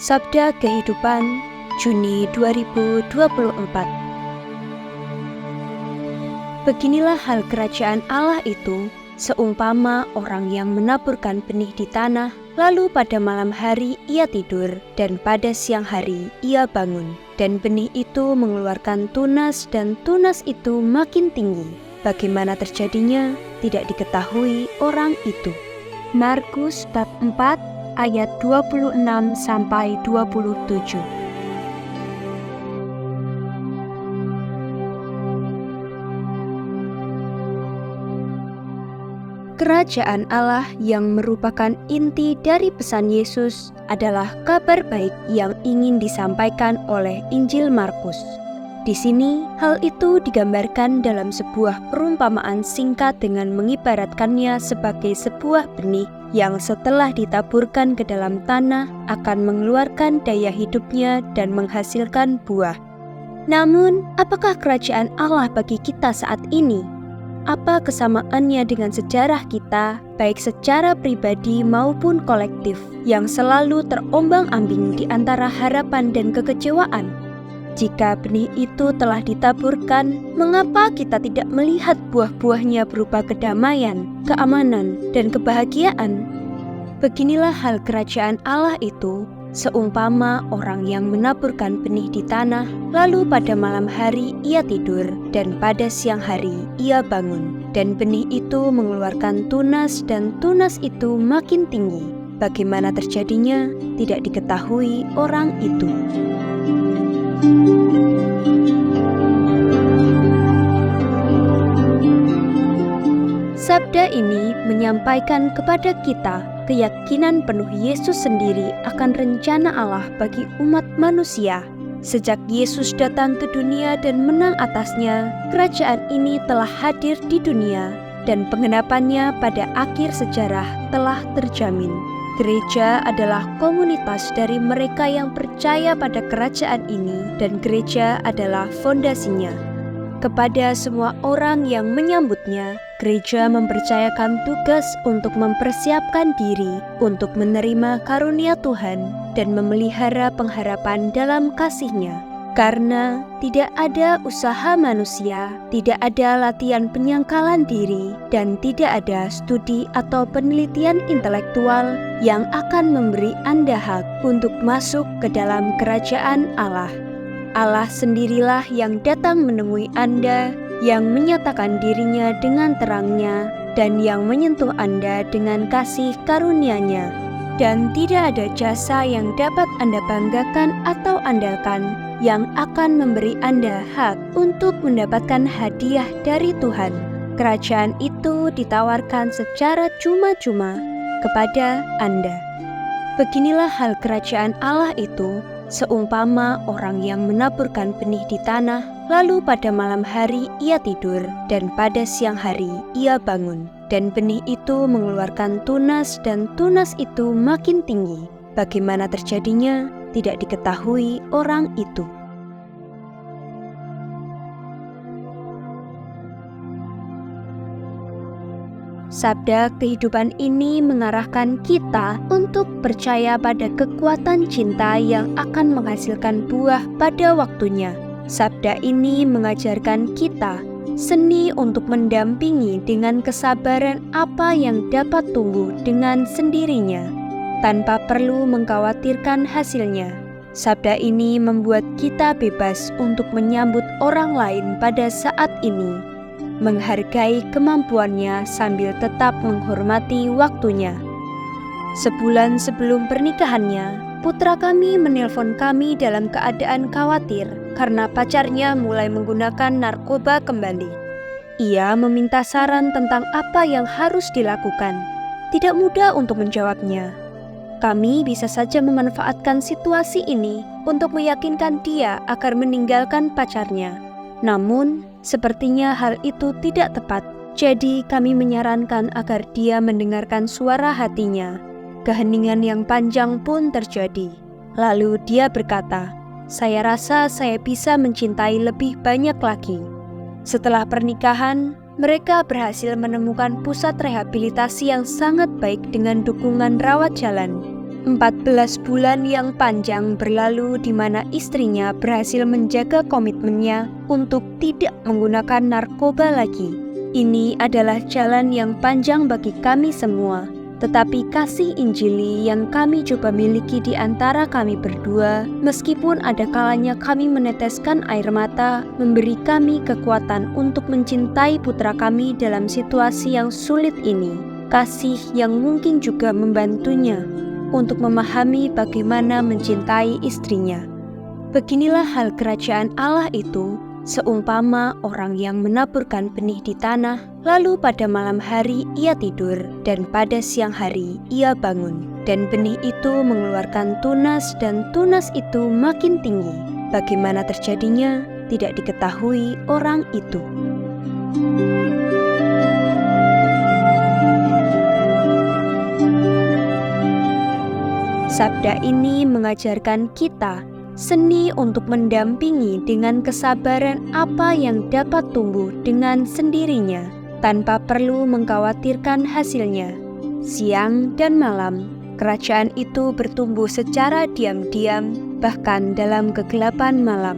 Sabda Kehidupan, Juni 2024. Beginilah hal kerajaan Allah itu, seumpama orang yang menaburkan benih di tanah, lalu pada malam hari ia tidur, dan pada siang hari ia bangun. Dan benih itu mengeluarkan tunas, dan tunas itu makin tinggi. Bagaimana terjadinya, tidak diketahui orang itu. Markus bab 4 ayat 26-27. Kerajaan Allah yang merupakan inti dari pesan Yesus adalah kabar baik yang ingin disampaikan oleh Injil Markus. Di sini, hal itu digambarkan dalam sebuah perumpamaan singkat dengan mengibaratkannya sebagai sebuah benih yang setelah ditaburkan ke dalam tanah akan mengeluarkan daya hidupnya dan menghasilkan buah. Namun, apakah kerajaan Allah bagi kita saat ini? Apa kesamaannya dengan sejarah kita, baik secara pribadi maupun kolektif, yang selalu terombang-ambing di antara harapan dan kekecewaan? Jika benih itu telah ditaburkan, mengapa kita tidak melihat buah-buahnya berupa kedamaian, keamanan, dan kebahagiaan? Beginilah hal kerajaan Allah itu, seumpama orang yang menaburkan benih di tanah, lalu pada malam hari ia tidur, dan pada siang hari ia bangun. Dan benih itu mengeluarkan tunas, dan tunas itu makin tinggi. Bagaimana terjadinya, tidak diketahui orang itu. Sabda ini menyampaikan kepada kita keyakinan penuh Yesus sendiri akan rencana Allah bagi umat manusia. Sejak Yesus datang ke dunia dan menang atasnya, kerajaan ini telah hadir di dunia dan penggenapannya pada akhir sejarah telah terjamin. Gereja adalah komunitas dari mereka yang percaya pada kerajaan ini dan gereja adalah fondasinya. Kepada semua orang yang menyambutnya, gereja mempercayakan tugas untuk mempersiapkan diri untuk menerima karunia Tuhan dan memelihara pengharapan dalam kasih-Nya. Karena tidak ada usaha manusia, tidak ada latihan penyangkalan diri, dan tidak ada studi atau penelitian intelektual yang akan memberi Anda hak untuk masuk ke dalam kerajaan Allah. Allah sendirilah yang datang menemui Anda, yang menyatakan dirinya dengan terangnya, dan yang menyentuh Anda dengan kasih karunia-Nya. Dan tidak ada jasa yang dapat Anda banggakan atau andalkan yang akan memberi Anda hak untuk mendapatkan hadiah dari Tuhan. Kerajaan itu ditawarkan secara cuma-cuma kepada Anda. Beginilah hal kerajaan Allah itu, seumpama orang yang menaburkan benih di tanah, lalu pada malam hari ia tidur, dan pada siang hari ia bangun. Dan benih itu mengeluarkan tunas, dan tunas itu makin tinggi. Bagaimana terjadinya, tidak diketahui orang itu. Sabda kehidupan ini mengarahkan kita untuk percaya pada kekuatan cinta yang akan menghasilkan buah pada waktunya. Sabda ini mengajarkan kita seni untuk mendampingi dengan kesabaran apa yang dapat tumbuh dengan sendirinya, tanpa perlu mengkhawatirkan hasilnya. Sabda ini membuat kita bebas untuk menyambut orang lain pada saat ini, menghargai kemampuannya sambil tetap menghormati waktunya. Sebulan sebelum pernikahannya, putra kami menelpon kami dalam keadaan khawatir karena pacarnya mulai menggunakan narkoba kembali. Ia meminta saran tentang apa yang harus dilakukan. Tidak mudah untuk menjawabnya. Kami bisa saja memanfaatkan situasi ini untuk meyakinkan dia agar meninggalkan pacarnya. Namun, sepertinya hal itu tidak tepat. Jadi kami menyarankan agar dia mendengarkan suara hatinya. Keheningan yang panjang pun terjadi. Lalu dia berkata, "Saya rasa saya bisa mencintai lebih banyak lagi." Setelah pernikahan, mereka berhasil menemukan pusat rehabilitasi yang sangat baik dengan dukungan rawat jalan. 14 bulan yang panjang berlalu di mana istrinya berhasil menjaga komitmennya untuk tidak menggunakan narkoba lagi. Ini adalah jalan yang panjang bagi kami semua. Tetapi kasih Injili yang kami coba miliki di antara kami berdua, meskipun ada kalanya kami meneteskan air mata, memberi kami kekuatan untuk mencintai putra kami dalam situasi yang sulit ini. Kasih yang mungkin juga membantunya untuk memahami bagaimana mencintai istrinya. Beginilah hal kerajaan Allah itu, seumpama orang yang menaburkan benih di tanah, lalu pada malam hari ia tidur, dan pada siang hari ia bangun. Dan benih itu mengeluarkan tunas, dan tunas itu makin tinggi. Bagaimana terjadinya, tidak diketahui orang itu. Sabda ini mengajarkan kita seni untuk mendampingi dengan kesabaran apa yang dapat tumbuh dengan sendirinya, tanpa perlu mengkhawatirkan hasilnya. Siang dan malam, kerajaan itu bertumbuh secara diam-diam, bahkan dalam kegelapan malam.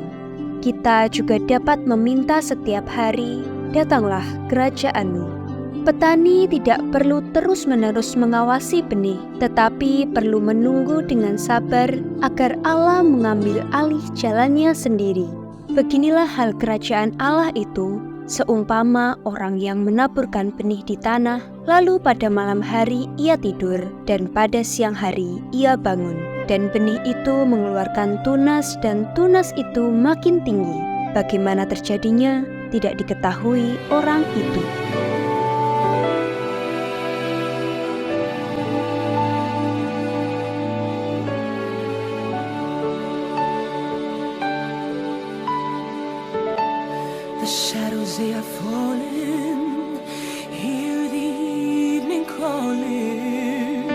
Kita juga dapat meminta setiap hari, "Datanglah kerajaan-Mu." Petani tidak perlu terus-menerus mengawasi benih, tetapi perlu menunggu dengan sabar agar Allah mengambil alih jalannya sendiri. Beginilah hal kerajaan Allah itu, seumpama orang yang menaburkan benih di tanah, lalu pada malam hari ia tidur, dan pada siang hari ia bangun. Dan benih itu mengeluarkan tunas, dan tunas itu makin tinggi. Bagaimana terjadinya, tidak diketahui orang itu. The shadows they are falling, hear the evening calling.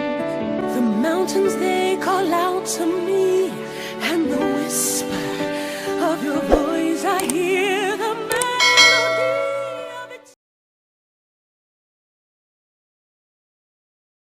The mountains they call out to me, and the whisper of your voice